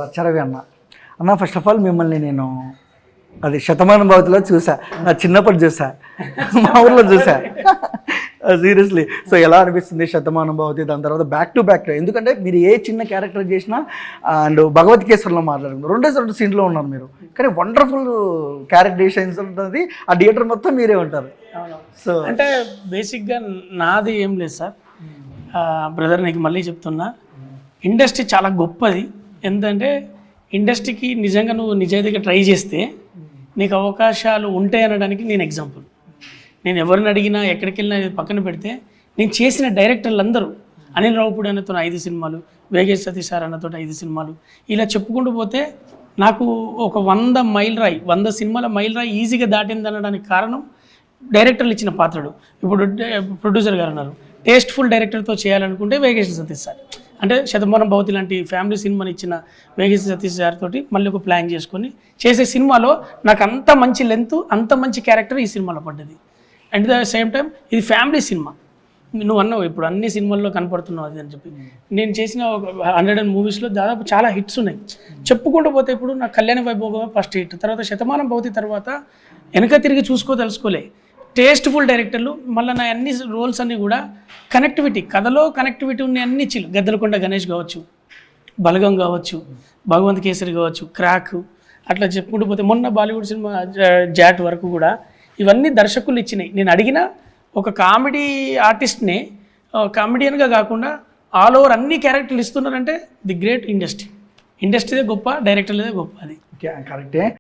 రచ్చరవి అన్న first of all మిమ్మల్ని నేను అది శతమానం భవతిలో చూసా, నా చిన్నప్పుడు చూసా, మా ఊర్లో చూసా సీరియస్లీ. సో ఎలా అనిపిస్తుంది శతమానం భవతి, దాని తర్వాత బ్యాక్ టు బ్యాక్, ఎందుకంటే మీరు ఏ చిన్న క్యారెక్టర్ చేసినా అండ్ భగవత్ కేసర్లో మాట్లాడుతున్నారు, రెండు సీన్లో ఉన్నారు మీరు, కానీ వండర్ఫుల్ క్యారెక్టరైజేషన్స్ ఉంటుంది, ఆ థియేటర్ మొత్తం మీరే ఉంటారు. సో అంటే బేసిక్గా నాది ఏం లేదు సార్ బ్రదర్, నీకు మళ్ళీ చెప్తున్నా, ఇండస్ట్రీ చాలా గొప్పది. ఎందుకంటే ఇండస్ట్రీకి నిజంగా నువ్వు నిజాయితీగా ట్రై చేస్తే నీకు అవకాశాలు ఉంటాయి అనడానికి నేను ఎగ్జాంపుల్. నేను ఎవరిని అడిగినా ఎక్కడికి వెళ్ళినా పక్కన పెడితే నేను చేసిన డైరెక్టర్లు అందరూ, అనిల్ రావుపూడి అన్నతో 5 సినిమాలు, వేగేష్ సతీష్ సార్ అన్నతో 5 సినిమాలు, ఇలా చెప్పుకుంటూ పోతే నాకు ఒక 100 సినిమాల మైల్ రాయి ఈజీగా దాటింది అనడానికి కారణం డైరెక్టర్లు ఇచ్చిన పాత్రలు. ఇప్పుడు ప్రొడ్యూసర్ గారు అన్నారు, టేస్ట్ఫుల్ డైరెక్టర్తో చేయాలనుకుంటే వేగేష్ సతీష్ సార్, అంటే శతమానం భవతి లాంటి ఫ్యామిలీ సినిమాని ఇచ్చిన వేగేష్ సతీష్ గారితో మళ్ళీ ఒక ప్లాన్ చేసుకొని చేసే సినిమాలో నాకు అంత మంచి లెంత్, అంత మంచి క్యారెక్టర్ ఈ సినిమాలో పడ్డది. అట్ ద సేమ్ టైం ఇది ఫ్యామిలీ సినిమా. నువ్వు అన్నావు ఇప్పుడు అన్ని సినిమాల్లో కనపడుతున్నావు అది అని చెప్పి, నేను చేసిన ఒక 100 మూవీస్లో దాదాపు చాలా హిట్స్ ఉన్నాయి. చెప్పుకుంటూ పోతే ఇప్పుడు నా కళ్యాణ వైభోగం ఫస్ట్ హిట్, తర్వాత శతమానం భవతి, తర్వాత వెనక తిరిగి తెలుసుకోలే టేస్ట్ఫుల్ డైరెక్టర్లు. మళ్ళీ నా అన్ని రోల్స్ అన్నీ కూడా కనెక్టివిటీ, కథలో కనెక్టివిటీ ఉన్న అన్ని చిల్లు, గద్దలకొండ గణేష్ కావచ్చు, బలగం కావచ్చు, భగవంత్ కేసరి కావచ్చు, క్రాక్, అట్లా చెప్పుకుంటూ పోతే మొన్న బాలీవుడ్ సినిమా జాట్ వరకు కూడా ఇవన్నీ దర్శకులు ఇచ్చినాయి. నేను అడిగిన ఒక కామెడీ ఆర్టిస్ట్ని కామెడియన్గా కాకుండా ఆల్ ఓవర్ అన్ని క్యారెక్టర్లు ఇస్తున్నారంటే ది గ్రేట్ ఇండస్ట్రీదే గొప్ప, డైరెక్టర్లదే గొప్ప. అది కరెక్టే.